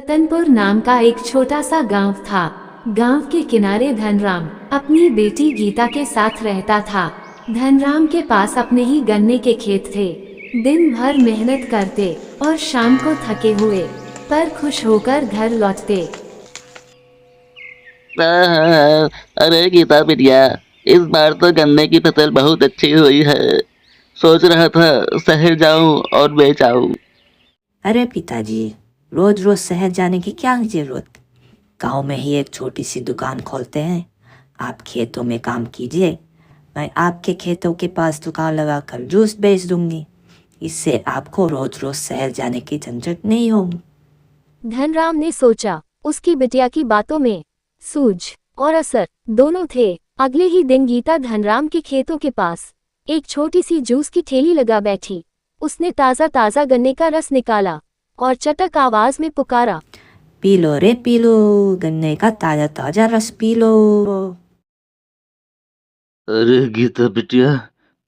रतनपुर नाम का एक छोटा सा गांव था। गांव के किनारे धनराम अपनी बेटी गीता के साथ रहता था। धनराम के पास अपने ही गन्ने के खेत थे। दिन भर मेहनत करते और शाम को थके हुए पर खुश होकर घर लौटते। अरे गीता बिटिया, इस बार तो गन्ने की फसल बहुत अच्छी हुई है। सोच रहा था शहर जाऊं और बेच आऊं। अरे पिताजी, रोज रोज शहर जाने की क्या जरूरत। गांव में ही एक छोटी सी दुकान खोलते हैं। आप खेतों में काम कीजिए, मैं आपके खेतों के पास दुकान लगाकर जूस बेच दूंगी। इससे आपको रोज रोज शहर जाने की झंझट नहीं होगी। धनराम ने सोचा। उसकी बिटिया की बातों में सूझ और असर दोनों थे। अगले ही दिन गीता धनराम के खेतों के पास एक छोटी सी जूस की ठेली लगा बैठी। उसने ताजा ताजा गन्ने का रस निकाला और चटक आवाज में पुकारा, पी लो रे पी लो, गन्ने का ताजा ताजा रस पी लो। अरे गीता बिटिया,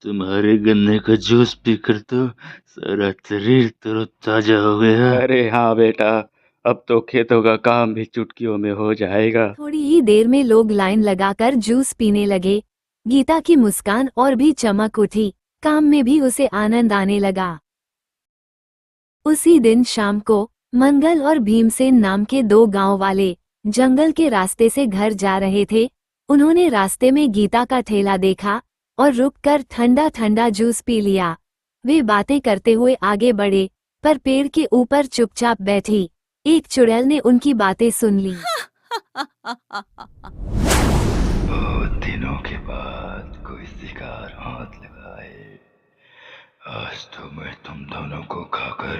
तुम्हारे गन्ने का जूस पीकर तो सारा शरीर तरोताजा हो गया। अरे हाँ बेटा, अब तो खेतों का काम भी चुटकियों में हो जाएगा। थोड़ी ही देर में लोग लाइन लगाकर जूस पीने लगे। गीता की मुस्कान और भी चमक उठी। काम में भी उसे आनंद आने लगा। उसी दिन शाम को मंगल और भीमसेन नाम के दो गांव वाले जंगल के रास्ते से घर जा रहे थे। उन्होंने रास्ते में गीता का ठेला देखा और रुककर ठंडा ठंडा जूस पी लिया। वे बातें करते हुए आगे बढ़े, पर पेड़ के ऊपर चुपचाप बैठी एक चुड़ैल ने उनकी बातें सुन ली। बहुत दिनों के बाद कोई शिकार हाथ लगाए। आज तो मैं तुम दोनों को खाकर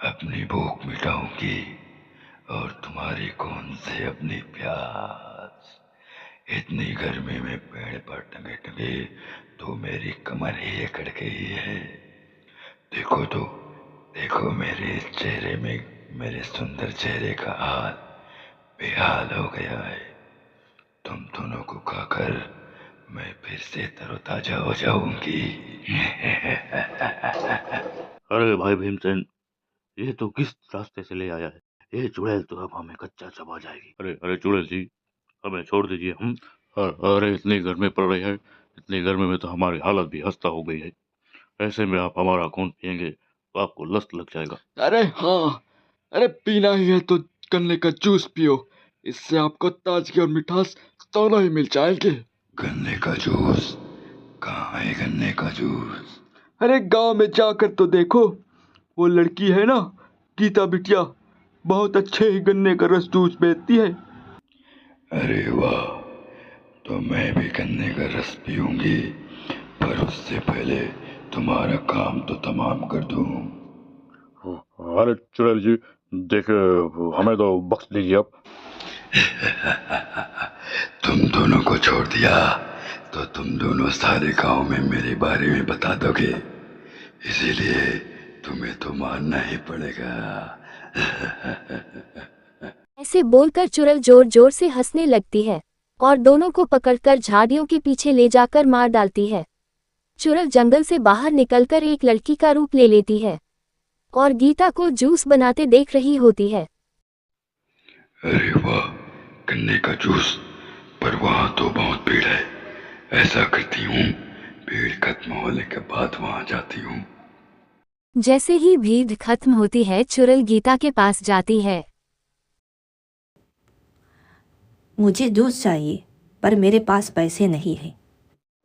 अपनी भूख मिटाऊंगी और तुम्हारी कौन से अपनी प्यास। इतनी गर्मी में पेड़ पर टंगे टंगे तो मेरी कमर ही अकड़ गई है। देखो तो, देखो मेरे चेहरे में, मेरे सुंदर चेहरे का हाल बेहाल हो गया है। तुम दोनों को खाकर मैं फिर से तरोताजा हो जाऊंगी। अरे भाई भीमसेन, ये तो किस रास्ते से ले आया है? ये चुड़ैल तो अब हमें कच्चा चबा जाएगी। अरे अरे चुड़ैल जी, हमें छोड़ दीजिए। हम अरे इतनी गर्मी पड़ रही है, इतनी गर्मी में तो हमारी हालत भी हंसता हो गई है। ऐसे में आप हमारा खून पियेंगे तो आपको लत लग जाएगा। अरे हाँ, अरे पीना ही है तो गन्ने का जूस पियो। इससे आपको ताजगी और मिठास दोनों ही मिल जाएंगे। गन्ने का जूस? कहाँ है गन्ने का जूस? अरे गांव में जाकर तो देखो, वो लड़की है ना, गीता बिटिया, बहुत अच्छे ही गन्ने का रस जूस बेचती है। अरे वाह, तो मैं भी गन्ने का रस पीऊंगी, पर उससे पहले तुम्हारा काम तो तमाम कर दूं। अरे चुड़ैल जी, देखिए हमें तो बख्श दीजिए आप। तुम दोनों को छोड़ दिया तो तुम दोनों सारे गांव में मेरे बारे में बता दोगे, इसीलिए तुम्हें तो मानना ही पड़ेगा। ऐसे बोलकर चुड़ैल जोर जोर से हंसने लगती है और दोनों को पकड़कर झाड़ियों के पीछे ले जाकर मार डालती है। चुड़ैल जंगल से बाहर निकलकर एक लड़की का रूप ले लेती है और गीता को जूस बनाते देख रही होती है। अरे वाह, गन्ने का जूस, पर वहाँ तो बहुत भीड़ है। ऐसा करती हूँ, भीड़ खत्म होने के बाद वहाँ जाती हूँ। जैसे ही भीड़ खत्म होती है, चुड़ैल गीता के पास जाती है। मुझे जूस चाहिए, पर मेरे पास पैसे नहीं है।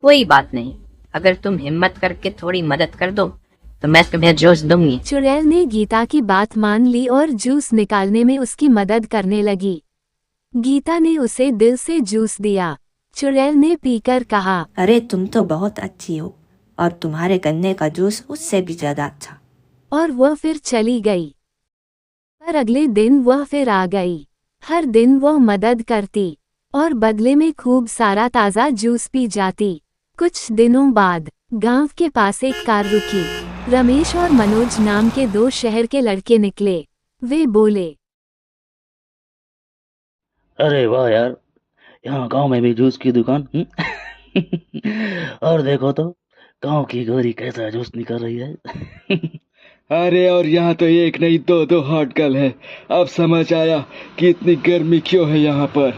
कोई बात नहीं, अगर तुम हिम्मत करके थोड़ी मदद कर दो तो मैं तुम्हें जूस दूंगी। चुड़ैल ने गीता की बात मान ली और जूस निकालने में उसकी मदद करने लगी। गीता ने उसे दिल से जूस दिया। चुड़ैल ने पीकर कहा, अरे तुम तो बहुत अच्छी हो, और तुम्हारे गन्ने का जूस उससे भी ज्यादा अच्छा। और वह फिर चली गई। पर अगले दिन वह फिर आ गई। हर दिन वह मदद करती और बदले में खूब सारा ताज़ा जूस पी जाती। कुछ दिनों बाद गांव के पास एक कार रुकी। रमेश और मनोज नाम के दो शहर के लड़के निकले। वे बोले, अरे वाह यार, यहाँ गांव में भी जूस की दुकान। और देखो तो गांव की गौरी कैसा जूस निकाल रही है। अरे और यहाँ तो एक नहीं दो दो हॉट गर्ल है। अब समझ आया कि इतनी गर्मी क्यों है यहाँ पर।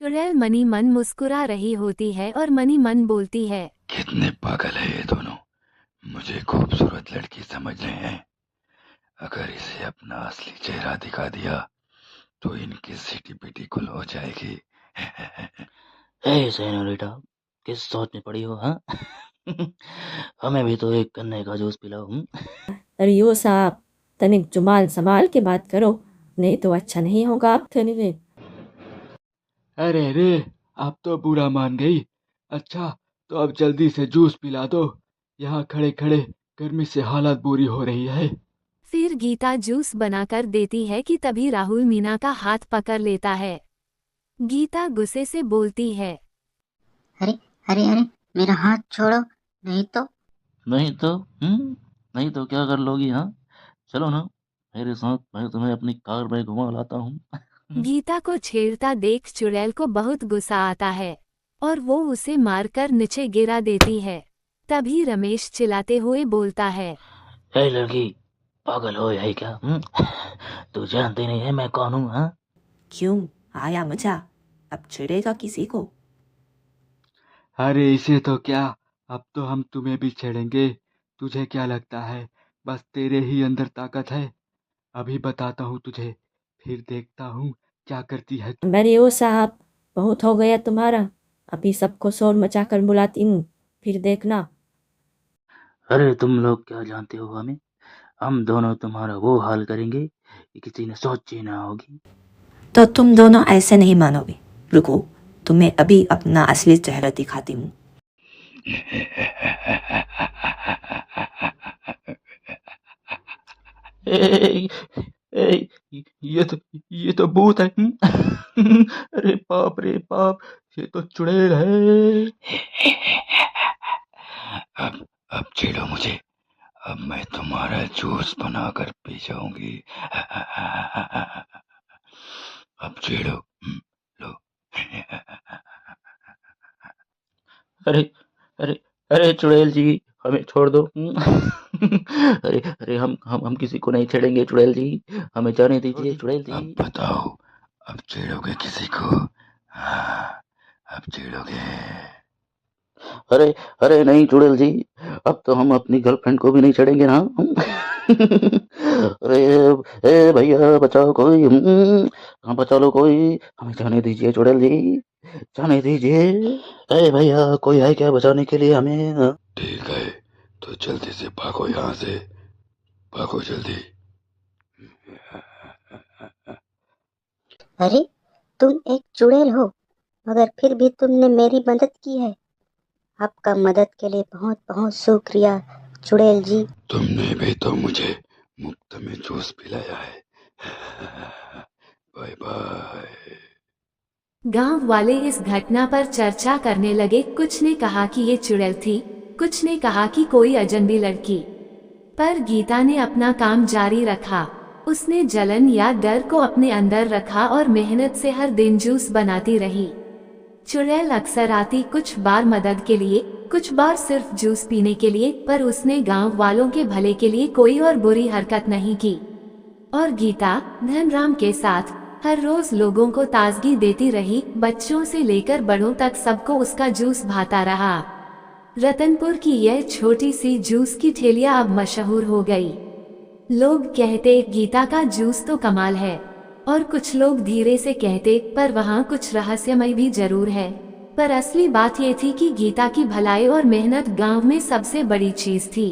चुड़ैल मनी मन मुस्कुरा रही होती है और मनी मन बोलती है, कितने पागल है ये दोनों। मुझे खूबसूरत लड़की समझ रहे हैं। अगर इसे अपना असली चेहरा दिखा दिया तो इनकी सीटी पीटी कुल हो जाएगी। ए सेनोरिटा, किस सोच में पड़ी हो हाँ? हमें भी तो एक गन्ने का जूस पिलाओ। रियो साहब, तनिक जुबान संभाल के बात करो, नहीं तो अच्छा नहीं होगा आपके लिए। अरे रे, आप तो बुरा मान गई। अच्छा तो अब जल्दी से जूस पिला दो, यहाँ खड़े खड़े गर्मी से हालत बुरी हो रही है। फिर गीता जूस बनाकर देती है कि तभी राहुल मीना का हाथ पकड़ लेता है। गीता गुस्से से बोलती है, अरे अरे अरे, मेरा हाथ छोड़ो, नहीं तो। नहीं तो क्या कर लोगी हाँ? चलो ना मेरे साथ, मैं तुम्हें अपनी कार में घुमा लाता हूँ। गीता को छेड़ता देख चुड़ैल को बहुत गुस्सा आता है और वो उसे मारकर नीचे गिरा देती है। तभी रमेश चिल्लाते हुए बोलता है, ए लड़की, पागल हो है क्या? तू जानती नहीं है मैं कौन हूँ हाँ? क्यों आया मजा, अब छेड़ेगा किसी को? अरे इसे तो क्या, अब तो हम तुम्हें भी छेड़ेंगे। तुझे क्या लगता है बस तेरे ही अंदर ताकत है? अभी बताता हूँ तुझे, फिर देखता हूँ क्या करती है। रियो साहब, बहुत हो गया तुम्हारा, अभी सबको शोर मचा कर बुलाती हूँ, फिर देखना। अरे तुम लोग क्या जानते हो हमें? हम दोनों तुम्हारा वो हाल करेंगे कि किसी ने सोची ना होगी। तो तुम दोनों ऐसे नहीं मानोगे, रुको, तुम्हें अभी अपना असली चेहरा दिखाती हूँ। ए, ए, ये तो भूत है। अरे बाप रे बाप, ये तो चुड़ैल है। अब छेड़ो मुझे, अब मैं तुम्हारा जूस बनाकर पी जाऊंगी। अब छेड़ो, लो। अरे अरे अरे चुड़ैल जी, हमें छोड़ दो। अरे अरे हम किसी को नहीं छेड़ेंगे चुड़ैल जी, हमें जाने दीजिए चुड़ैल अब जी। बताओ, अब छेड़ोगे किसी को? हाँ, अब छेड़ोगे? अरे अरे नहीं चुड़ैल जी, अब तो हम अपनी गर्लफ्रेंड को भी नहीं छेड़ेंगे ना। अरे ए भैया बचाओ कोई, हाँ बचा लो कोई, हमें जाने दीजिए चुड़ैल जी, जाने दीजिए। ए भैया कोई है क्या बचाने के लिए हमें? ठीक है, तो जल्दी से भागो यहाँ से, भागो जल्दी। अरे तुम एक चुड़ैल हो, मगर फिर भी तुमने मेरी मदद की है। आपका मदद के लिए बहुत बहुत शुक्रिया चुड़ैल जी। तुमने भी तो मुझे मुफ्त में जूस पिलाया है। Bye bye. गांव वाले इस घटना पर चर्चा करने लगे। कुछ ने कहा कि ये चुड़ैल थी, कुछ ने कहा कि कोई अजनबी लड़की। पर गीता ने अपना काम जारी रखा। उसने जलन या डर को अपने अंदर रखा और मेहनत से हर दिन जूस बनाती रही। चुड़ैल अक्सर आती, कुछ बार मदद के लिए, कुछ बार सिर्फ जूस पीने के लिए, पर उसने गांव वालों के भले के लिए कोई और बुरी हरकत नहीं की। और गीता धनराम के साथ हर रोज लोगों को ताजगी देती रही। बच्चों से लेकर बड़ों तक सबको उसका जूस भाता रहा। रतनपुर की यह छोटी सी जूस की ठेलिया अब मशहूर हो गई। लोग कहते गीता का जूस तो कमाल है, और कुछ लोग धीरे से कहते पर वहाँ कुछ रहस्यमय भी जरूर है। पर असली बात ये थी कि गीता की भलाई और मेहनत गांव में सबसे बड़ी चीज थी।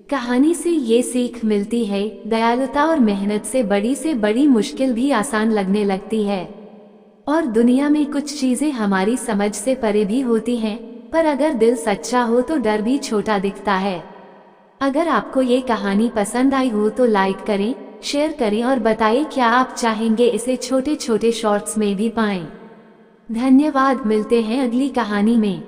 कहानी से ये सीख मिलती है, दयालुता और मेहनत से बड़ी मुश्किल भी आसान लगने लगती है। और दुनिया में कुछ चीजें हमारी समझ से परे भी होती हैं, पर अगर दिल सच्चा हो तो डर भी छोटा दिखता है। अगर आपको ये कहानी पसंद आई हो तो लाइक करें, शेयर करें और बताएं क्या आप चाहेंगे इसे छोटे छोटे शॉर्ट्स में भी पाएं। धन्यवाद, मिलते हैं अगली कहानी में।